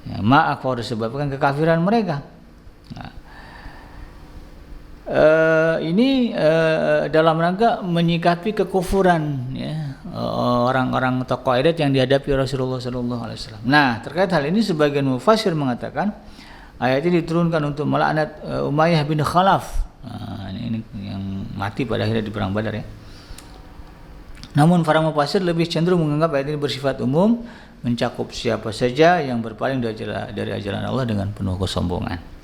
Ya, ma'akfar disebabkan kekafiran mereka. Nah, ini dalam rangka menyikapi kekufuran ya, orang-orang tokoh adat yang dihadapi Rasulullah sallallahu alaihi wasallam. Nah, terkait hal ini sebagian mufassir mengatakan ayat ini diturunkan untuk melaknat Umayyah bin Khalaf. Nah, ini yang mati pada akhirnya di perang Badar ya. Namun para mufassir lebih cenderung menganggap ayat ini bersifat umum, mencakup siapa saja yang berpaling dari ajaran Allah dengan penuh kesombongan.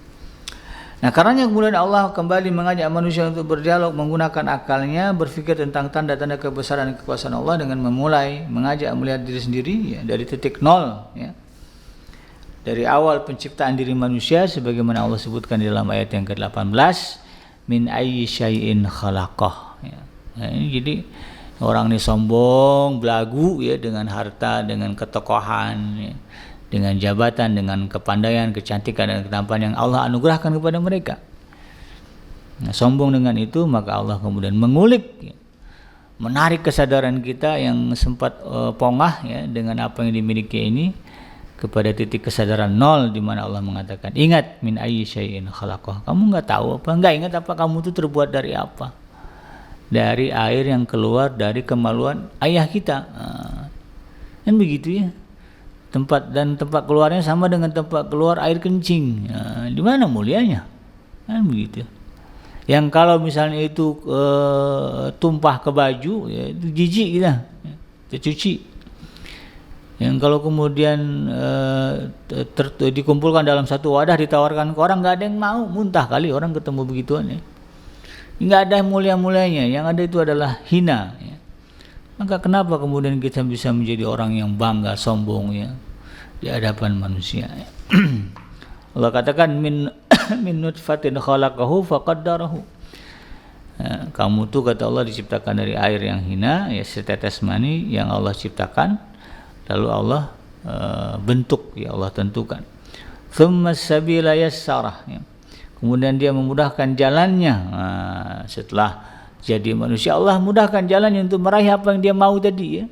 Nah, karenanya kemudian Allah kembali mengajak manusia untuk berdialog menggunakan akalnya, berpikir tentang tanda-tanda kebesaran dan kekuasaan Allah dengan memulai mengajak melihat diri sendiri ya, dari titik nol ya. Dari awal penciptaan diri manusia sebagaimana Allah sebutkan di dalam ayat yang ke-18, min ayyi syai'in khalaqah ya. Nah, ini jadi orang ini sombong, belagu ya, dengan harta, dengan ketokohan ya, dengan jabatan, dengan kepandaian, kecantikan dan ketampanan yang Allah anugerahkan kepada mereka. Nah, sombong dengan itu maka Allah kemudian mengulik ya, menarik kesadaran kita yang sempat pongah ya dengan apa yang dimiliki ini kepada titik kesadaran nol, di mana Allah mengatakan, ingat min ayyi syai'in khalaqah. Kamu enggak tahu apa? Enggak ingat apa kamu itu terbuat dari apa? Dari air yang keluar dari kemaluan ayah kita. Kan begitu ya. Tempat keluarnya sama dengan tempat keluar air kencing. Di mana mulianya? Kan begitu. Yang kalau misalnya itu tumpah ke baju, ya, itu jijik kita. Tercuci. Yang kalau kemudian dikumpulkan dalam satu wadah ditawarkan ke orang, nggak ada yang mau, muntah kali orang ketemu begituan ya. Nggak ada mulia-mulianya, yang ada itu adalah hina ya. Maka kenapa kemudian kita bisa menjadi orang yang bangga, sombong ya, di hadapan manusia. Allah katakan min nutfatin khalaqahu faqaddarahu. Kamu tuh kata Allah diciptakan dari air yang hina, ya setetes mani yang Allah ciptakan, lalu Allah bentuk, ya Allah tentukan. Tsumma sabila yassarah, ya. Kemudian dia memudahkan jalannya. Setelah jadi manusia, Allah mudahkan jalannya untuk meraih apa yang dia mau tadi, ya.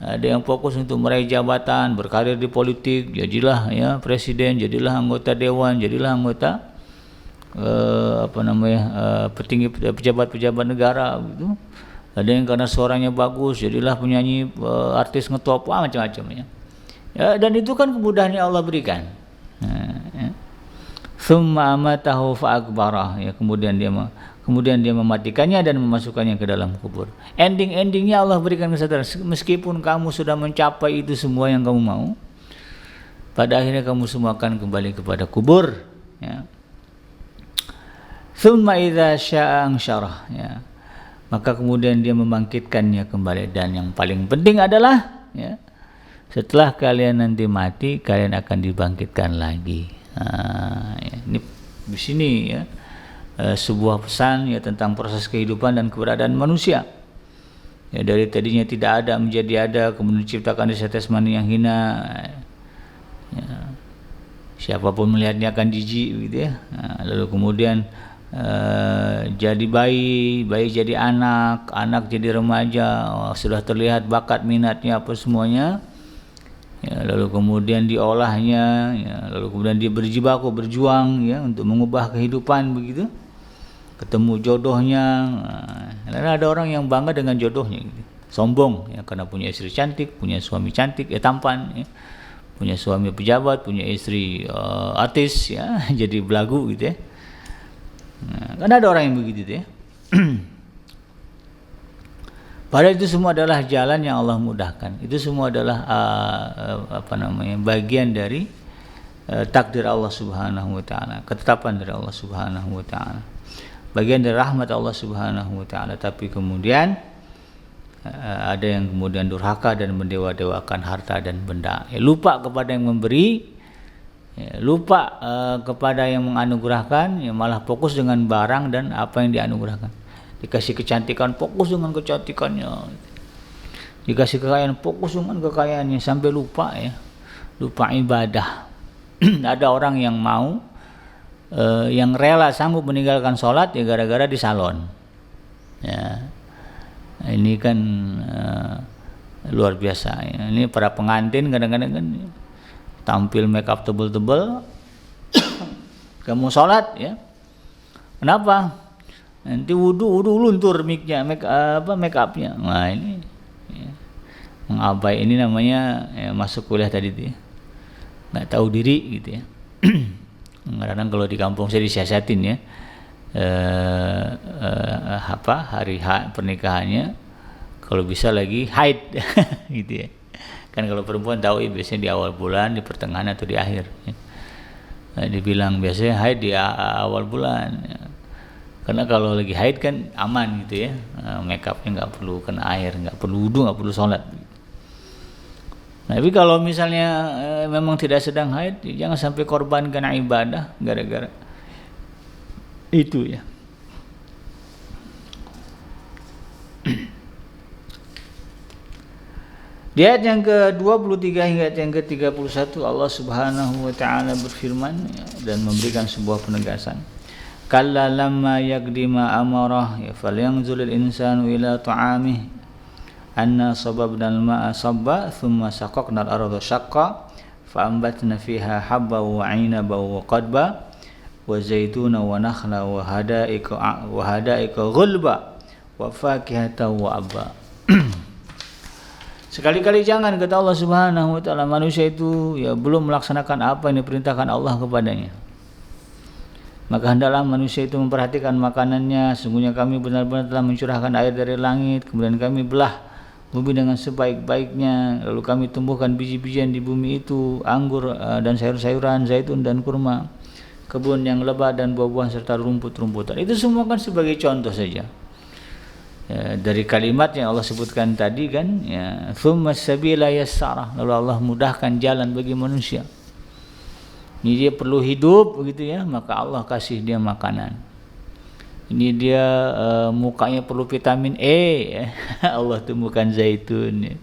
Ada yang fokus untuk meraih jabatan, berkarir di politik, jadilah ya presiden, jadilah anggota dewan, jadilah anggota pejabat-pejabat negara gitu. Ada yang karena suaranya bagus, jadilah penyanyi, artis ngetop, macam-macam, ya. Dan itu kan kemudahan yang Allah berikan. Ya. Tsumma amatahu fa'akbarah, ya, kemudian dia mematikannya dan memasukkannya ke dalam kubur. Endingnya Allah berikan kesadaran, meskipun kamu sudah mencapai itu semua yang kamu mau, pada akhirnya kamu semua akan kembali kepada kubur, ya. Tsumma idza syaa ansyarah, ya. Maka kemudian dia membangkitkannya kembali, dan yang paling penting adalah, ya, setelah kalian nanti mati, kalian akan dibangkitkan lagi. Ya, ini di sini, ya, sebuah pesan, ya, tentang proses kehidupan dan keberadaan manusia. Ya, dari tadinya tidak ada menjadi ada, kemudian diciptakan di setetes mani yang hina. Ya, siapapun melihatnya akan jijik, gitu, ya. Lalu kemudian jadi bayi jadi anak jadi remaja, sudah terlihat bakat minatnya apa semuanya, ya, lalu kemudian diolahnya, ya, lalu kemudian dia berjibaku berjuang, ya, untuk mengubah kehidupan begitu, ketemu jodohnya. Karena ada orang yang bangga dengan jodohnya, gitu. Sombong, ya, karena punya istri cantik, punya suami cantik, ya, tampan, ya, punya suami pejabat, punya istri artis, ya, jadi belagu, gitu, ya. Kan ada orang yang begitu, ya. Padahal itu semua adalah jalan yang Allah mudahkan. Itu semua adalah bagian dari takdir Allah Subhanahu wa taala, ketetapan dari Allah Subhanahu wa taala. Bagian dari rahmat Allah Subhanahu wa taala, tapi kemudian ada yang kemudian durhaka dan mendewa-dewakan harta dan benda. Ya, lupa kepada yang memberi, ya, lupa kepada yang menganugerahkan, ya, malah fokus dengan barang dan apa yang dianugerahkan. Dikasih kecantikan, fokus dengan kecantikannya. Dikasih kekayaan, fokus dengan kekayaannya, sampai lupa, ya, lupa ibadah. Ada orang yang mau, yang rela sanggup meninggalkan sholat, ya, gara-gara di salon. Ya, ini kan luar biasa, ya. Ini para pengantin kadang-kadang kan tampil make up tebel-tebel, kamu sholat, ya, kenapa? Nanti wudu luntur make upnya. Nah, ini, ya, mengabai, ini namanya, ya, masuk kuliah tadi tuh, ya, nggak tahu diri, gitu, ya. Kadang kalau di kampung saya disiasatin, ya, hari pernikahannya kalau bisa lagi haid, gitu, ya. Kan kalau perempuan tahu, ya, biasanya di awal bulan, di pertengahan atau di akhir, ya. Dibilang biasanya haid di awal bulan, ya. Karena kalau lagi haid kan aman, gitu, ya, make upnya nggak perlu kena air, nggak perlu wudu, nggak perlu sholat. Nah, tapi kalau misalnya memang tidak sedang haid, ya, jangan sampai korbankan ibadah gara-gara itu, ya. Di ayat yang ke-23 hingga ayat yang ke-31 Allah Subhanahu wa taala berfirman, ya, dan memberikan sebuah penegasan. Kalla lamma yaqdima amarah, ya, falyanzuril insanu ila ta'amih anna sababna al-ma'a sabba thumma shaqaqna al-arda shaqqa fa'ambatna fiha habba wa 'inaba wa qadba wa zaituna wa nakhla wa hada'iqa ghulba wa fakihata wa abba. Sekali-kali jangan, kata Allah Subhanahu wa taala, manusia itu, ya, belum melaksanakan apa yang diperintahkan Allah kepadanya. Maka hendaklah manusia itu memperhatikan makanannya. Sungguhnya kami benar-benar telah mencurahkan air dari langit, kemudian kami belah bumi dengan sebaik-baiknya, lalu kami tumbuhkan biji-bijian di bumi itu, anggur dan sayur-sayuran, zaitun dan kurma, kebun yang lebat dan buah-buahan serta rumput-rumputan. Itu semua kan sebagai contoh saja. dari kalimat yang Allah sebutkan tadi kan, ya, tsumma sabila yassara, lalu Allah mudahkan jalan bagi manusia. Ini dia perlu hidup begitu ya, maka Allah kasih dia makanan. Ini dia mukanya perlu vitamin E, ya. Allah tumbuhkan zaitun, ya,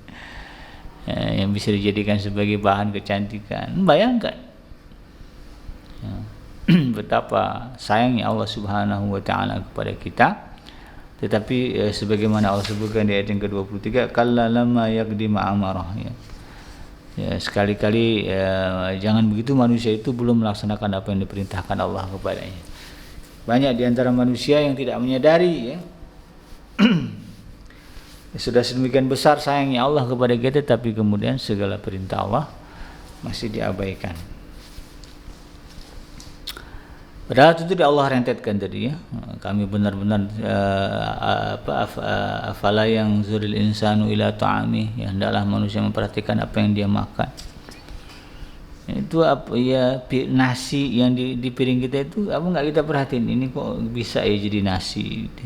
yang bisa dijadikan sebagai bahan kecantikan. Bayangkan ya, betapa sayangnya Allah Subhanahu wa taala kepada kita. Tetapi sebagaimana Allah sebutkan di ayat yang ke-23, kalla lamma yaqdi ma amarah, ya. Ya, sekali-kali jangan begitu, manusia itu belum melaksanakan apa yang diperintahkan Allah kepadanya. Banyak di antara manusia yang tidak menyadari, ya. Sudah sedemikian besar sayangnya Allah kepada kita, tapi kemudian segala perintah Allah masih diabaikan. Padahal itu tidak Allah rentetkan tadi, ya. Kami benar-benar afala yang zuril insanu ila ta'ami, ya, hendaklah manusia memperhatikan apa yang dia makan. Itu apa ya, nasi yang di piring kita itu apa nggak kita perhatiin, ini kok bisa ya jadi nasi gitu.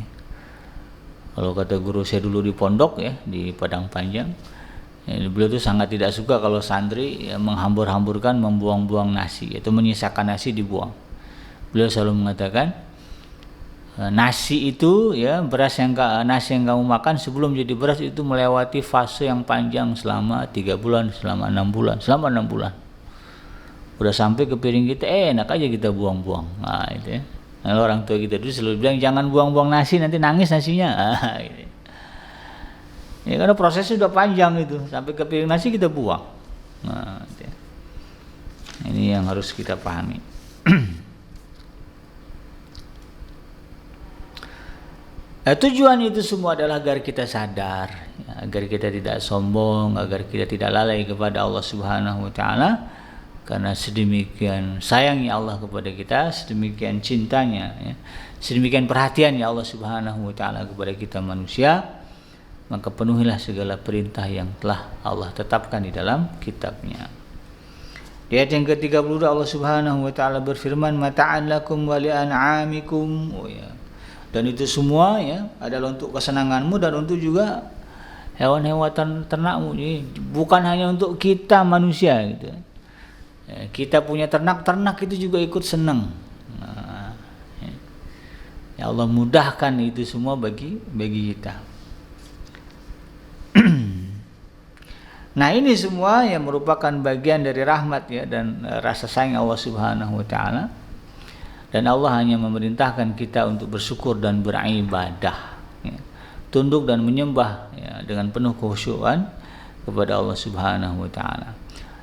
Kalau kata guru saya dulu di pondok, ya, di Padang Panjang, ya, beliau itu sangat tidak suka kalau santri, ya, menghambur-hamburkan, membuang-buang nasi atau menyisakan nasi dibuang. Beliau selalu mengatakan, nasi itu, ya, nasi yang kamu makan sebelum jadi beras itu melewati fase yang panjang selama 3 bulan, selama 6 bulan. Udah sampai ke piring kita, enak aja kita buang-buang. Nah, itu ya. Nah, orang tua kita dulu selalu bilang jangan buang-buang nasi, nanti nangis nasinya. Gitu. Ya, karena prosesnya sudah panjang itu, sampai ke piring nasi kita buang. Nah, gitu ya. Ini yang harus kita pahami. Tujuan itu semua adalah agar kita sadar, ya, agar kita tidak sombong, agar kita tidak lalai kepada Allah Subhanahu wa taala, karena sedemikian sayangnya Allah kepada kita, sedemikian cintanya, ya, sedemikian perhatiannya Allah Subhanahu wa taala kepada kita manusia, maka penuhilah segala perintah yang telah Allah tetapkan di dalam kitabnya. Di ayat yang ke-32 Allah Subhanahu wa taala berfirman, mata'an lakum wa li'an'amikum. Oh, ya. Dan itu semua, ya, adalah untuk kesenanganmu dan untuk juga hewan-hewan ternakmu. Jadi bukan hanya untuk kita manusia gitu. Ya, kita punya ternak itu juga ikut senang. Nah, ya Allah mudahkan itu semua bagi kita. Nah, ini semua yang merupakan bagian dari rahmat, ya, dan rasa sayang Allah Subhanahu wa taala. Dan Allah hanya memerintahkan kita untuk bersyukur dan beribadah, ya, tunduk dan menyembah, ya, dengan penuh kekhusyuan kepada Allah Subhanahu wa taala.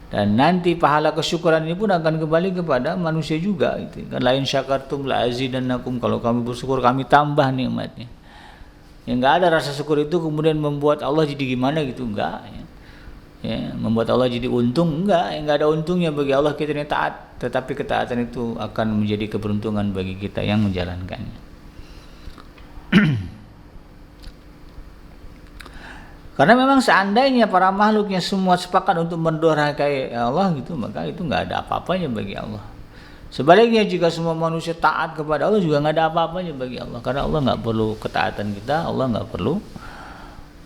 Dan nanti pahala kesyukuran ini pun akan kembali kepada manusia juga, gitu. Kan lain syakartum la azidannakum, kalau kami bersyukur kami tambah nikmatnya. Ya, enggak ada rasa syukur itu kemudian membuat Allah jadi gimana gitu, enggak, ya. Ya, membuat Allah jadi untung, enggak ada untungnya bagi Allah kita ini taat, tetapi ketaatan itu akan menjadi keberuntungan bagi kita yang menjalankannya. Karena memang seandainya para makhluknya semua sepakat untuk mendurhakai Allah gitu, maka itu enggak ada apa-apanya bagi Allah. Sebaliknya jika semua manusia taat kepada Allah juga enggak ada apa-apanya bagi Allah, karena Allah enggak perlu ketaatan kita, Allah enggak perlu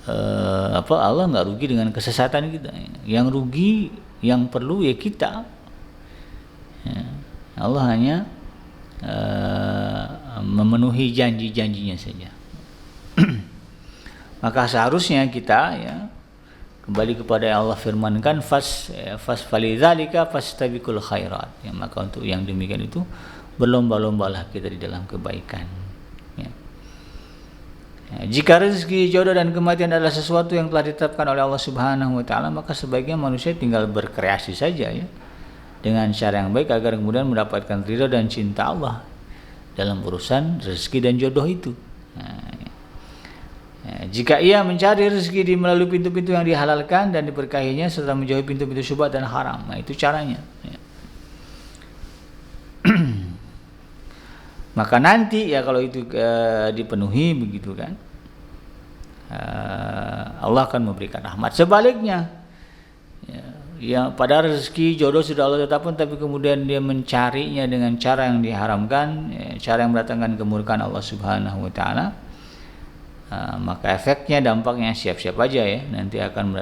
Allah nggak rugi dengan kesesatan kita. Yang rugi, yang perlu ya kita, ya. Allah hanya memenuhi janji-janjinya saja. Maka seharusnya kita, ya, kembali kepada yang Allah firmankan, falidzalika fastabiqul khairat, ya, maka untuk yang demikian itu berlomba-lombalah kita di dalam kebaikan. Jika rezeki, jodoh dan kematian adalah sesuatu yang telah ditetapkan oleh Allah Subhanahu wa taala, maka sebaiknya manusia tinggal berkreasi saja, ya, dengan cara yang baik agar kemudian mendapatkan ridha dan cinta Allah dalam urusan rezeki dan jodoh itu. Jika ia mencari rezeki melalui pintu-pintu yang dihalalkan dan diberkahinya serta menjauhi pintu-pintu syubhat dan haram, nah itu caranya, ya. Maka nanti, ya, kalau itu dipenuhi begitu kan, Allah akan memberikan rahmat. Sebaliknya, ya, pada rezeki jodoh sudah Allah tetapkan, tapi kemudian dia mencarinya dengan cara yang diharamkan, ya, cara yang mendatangkan kemurkaan Allah Subhanahu wa taala, Maka efeknya, dampaknya siap-siap aja ya, nanti akan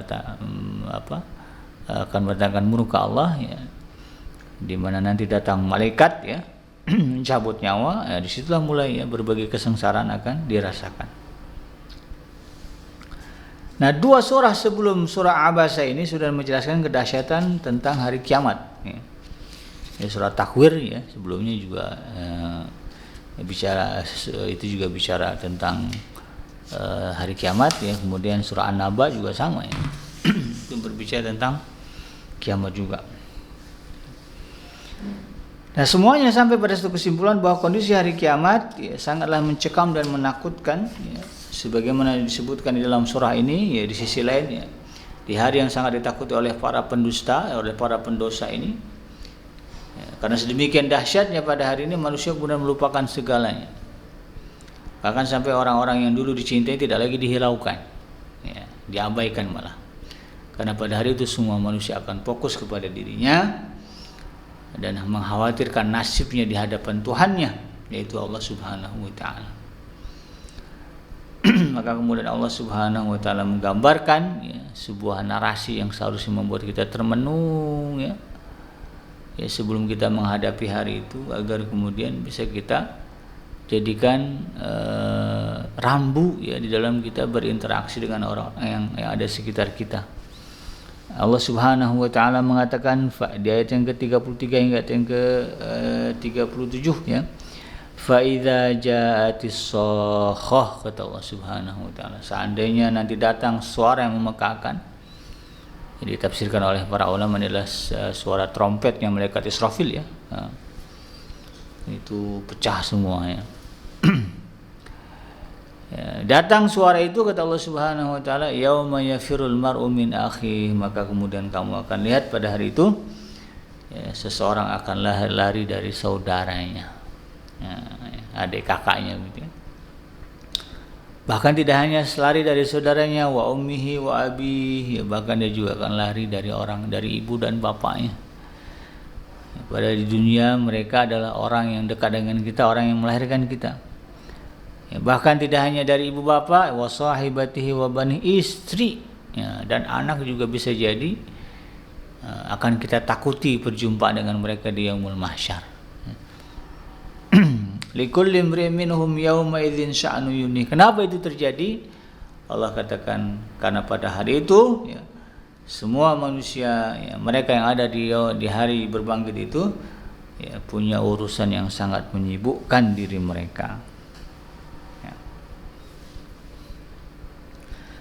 akan mendatangkan murka Allah ya, di mana nanti datang malaikat ya mencabut nyawa, ya disitulah mulai ya berbagai kesengsaraan akan dirasakan. Nah, 2 surah sebelum surah Abasa ini sudah menjelaskan kedahsyatan tentang hari kiamat ya. Surah Takwir ya sebelumnya juga bicara tentang hari kiamat ya. Kemudian surah An-Naba juga sama ya. Itu berbicara tentang kiamat juga. Nah, semuanya sampai pada satu kesimpulan bahwa kondisi hari kiamat ya, sangatlah mencekam dan menakutkan ya. Sebagaimana disebutkan di dalam surah ini ya, di sisi lain ya, di hari yang sangat ditakuti oleh para pendusta, oleh para pendosa ini ya, karena sedemikian dahsyatnya pada hari ini manusia kemudian melupakan segalanya. Bahkan sampai orang-orang yang dulu dicintai tidak lagi dihiraukan ya, diabaikan malah. Karena pada hari itu semua manusia akan fokus kepada dirinya dan mengkhawatirkan nasibnya di hadapan Tuhannya, yaitu Allah Subhanahu wa taala. Maka kemudian Allah Subhanahu wa taala menggambarkan ya, sebuah narasi yang seharusnya membuat kita termenung ya. Ya, sebelum kita menghadapi hari itu, agar kemudian bisa kita jadikan rambu ya di dalam kita berinteraksi dengan orang yang ada sekitar kita. Allah Subhanahu wa taala mengatakan di ayat yang ke-33 hingga ayat yang ke-37 ya. Fa idza ja'atis shakhah, kata Allah Subhanahu wa taala, seandainya nanti datang suara yang memekakkan. Jadi ditafsirkan oleh para ulama adalah suara trompetnya malaikat Israfil ya. Itu pecah semua ya. Ya, datang suara itu, kata Allah Subhanahu wa taala, yauma yafirul mar'u min akhi, maka kemudian kamu akan lihat pada hari itu ya, seseorang akan lari dari saudaranya ya, adik kakaknya gitu ya. Bahkan tidak hanya lari dari saudaranya, wa ummihi wa abihi ya, bahkan dia juga akan lari dari ibu dan bapaknya. Ya, pada di dunia mereka adalah orang yang dekat dengan kita, orang yang melahirkan kita. Ya, bahkan tidak hanya dari ibu bapak, wa sahibatihi wa bani, istri ya, dan anak juga bisa jadi akan kita takuti berjumpa dengan mereka di yaumul mahsyar. Likulli imri'in minhum yauma idzin sya'nu yuni. Kenapa itu terjadi? Allah katakan karena pada hari itu ya, semua manusia ya, mereka yang ada di hari berbangkit itu ya, punya urusan yang sangat menyibukkan diri mereka.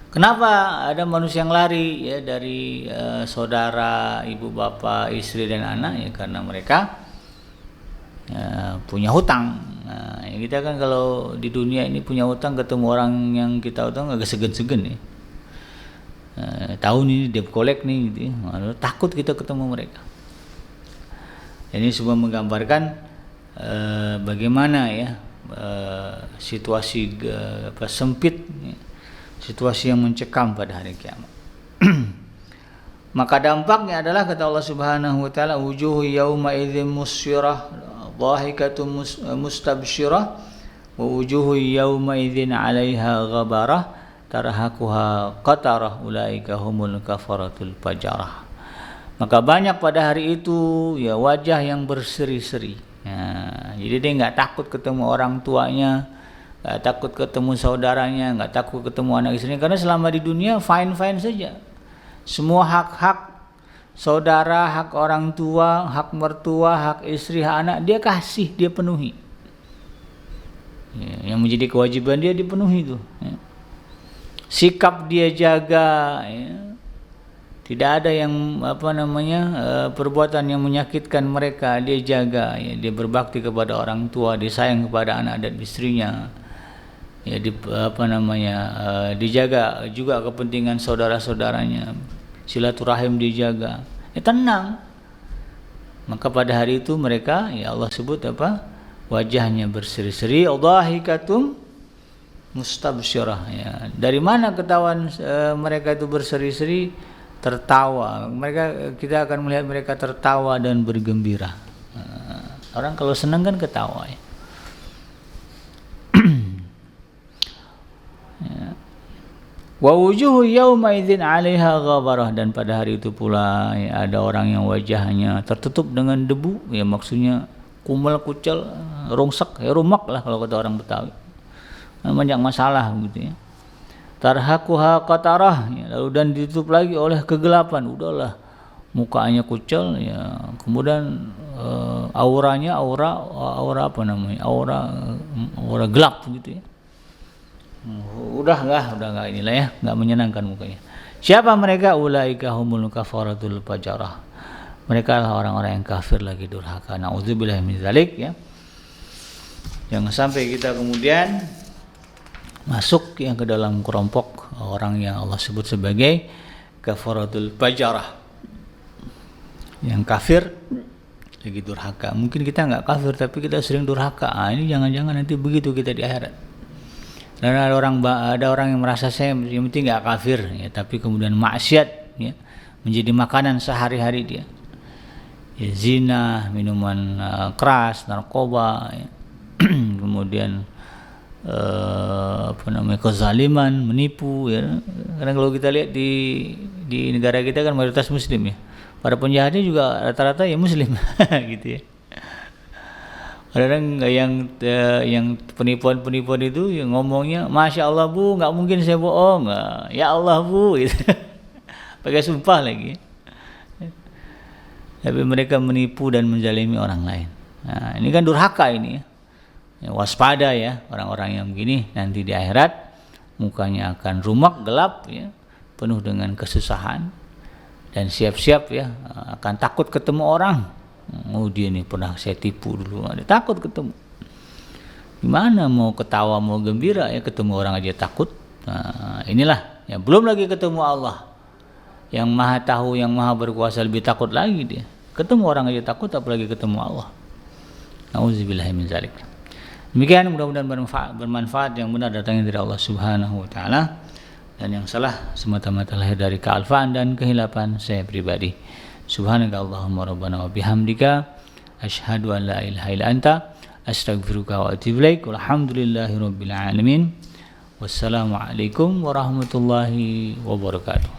Kenapa ada manusia yang lari ya dari saudara, ibu bapak, istri dan anak ya, karena mereka punya hutang. Nah, ya kita kan kalau di dunia ini punya hutang, ketemu orang yang kita hutang agak segan-segan ya. Tahun ini debt collect nih gitu ya. Takut kita ketemu mereka. Ini semua menggambarkan bagaimana ya situasi sempit ya, situasi yang mencekam pada hari kiamat. Maka dampaknya adalah, kata Allah Subhanahu wa taala, wujuhu yauma idzin musyrah dhahikatun mustabsyirah wa wujuhu yauma idzin 'alaiha ghabarah tarhaquha qatarah ulaika humul kafaratul fajarah. Maka banyak pada hari itu ya wajah yang berseri-seri. Ya, jadi dia enggak takut ketemu orang tuanya, nggak takut ketemu saudaranya, nggak takut ketemu anak istrinya, karena selama di dunia fine-fine saja. Semua hak-hak saudara, hak orang tua, hak mertua, hak istri, hak anak dia kasih, dia penuhi. Ya, yang menjadi kewajiban dia dipenuhi itu. Ya. Sikap dia jaga. Ya. Tidak ada yang perbuatan yang menyakitkan mereka dia jaga. Ya. Dia berbakti kepada orang tua, dia sayang kepada anak dan istrinya. Ya, dijaga juga kepentingan saudara-saudaranya, silaturahim dijaga, ya tenang. Maka pada hari itu mereka ya Allah sebut wajahnya berseri-seri, dhahikatum mustabsyirah ya. Dari mana ketahuan mereka itu berseri-seri? Tertawa. Kita akan melihat mereka tertawa dan bergembira. Orang kalau senang kan ketawa ya. Ya, Wa wujuhu yauma idzin 'alaiha ghabarah, dan pada hari itu pula ya, ada orang yang wajahnya tertutup dengan debu, ya maksudnya kumel kucel, rungsek, ya rumak lah kalau kata orang Betawi. Banyak masalah gitu ya. Tarhaquha qatarah, ya, lalu dan ditutup lagi oleh kegelapan. Udahlah, mukanya kucel ya. Kemudian auranya aura apa namanya? Aura gelap gitu ya. Udah enggak inilah ya, enggak menyenangkan mukanya. Siapa mereka? Ulaika humul kafaratul fajarah. Mereka adalah orang-orang yang kafir lagi durhaka. Nauzubillahi min dzalik ya. Jangan sampai kita kemudian masuk yang ke dalam kelompok orang yang Allah sebut sebagai kafaratul fajarah. Yang kafir lagi durhaka. Mungkin kita enggak kafir tapi kita sering durhaka. Ini jangan-jangan nanti begitu kita di akhirat. Dan ada orang yang merasa saya yang penting nggak kafir ya, tapi kemudian maksiat ya menjadi makanan sehari-hari dia. Ya, zina, minuman keras, narkoba, ya. Kemudian kezaliman, menipu ya. Karena kalau kita lihat di negara kita kan mayoritas muslim ya. Para penjahatnya juga rata-rata ya muslim gitu ya. Kadang yang penipuan itu yang ngomongnya Masya Allah Bu, nggak mungkin saya bohong, ya Allah Bu gitu. Pakai sumpah lagi. Tapi mereka menipu dan menzalimi orang lain. Nah, ini kan durhaka ini ya. Waspada ya orang-orang yang begini, nanti di akhirat mukanya akan rumak gelap ya, penuh dengan kesusahan, dan siap-siap ya akan takut ketemu orang. Oh dia nih pernah saya tipu dulu, dia takut ketemu. Gimana mau ketawa mau gembira ya ketemu orang aja takut. Nah, inilah ya, belum lagi ketemu Allah yang maha tahu, yang maha berkuasa, lebih takut lagi dia. Ketemu orang aja takut, apalagi ketemu Allah. Nauzubillahi min dzalik. Demikian, mudah-mudahan bermanfaat. Yang benar datangnya dari Allah Subhanahu wa taala, dan yang salah semata-mata lahir dari kealfaan dan kehilapan saya pribadi. Subhanakallahumma rabbana wa bihamdika asyhadu an la ilaha illa anta astaghfiruka wa atubu ilaik. Walhamdulillahirabbil alamin. Wassalamu alaikum warahmatullahi wabarakatuh.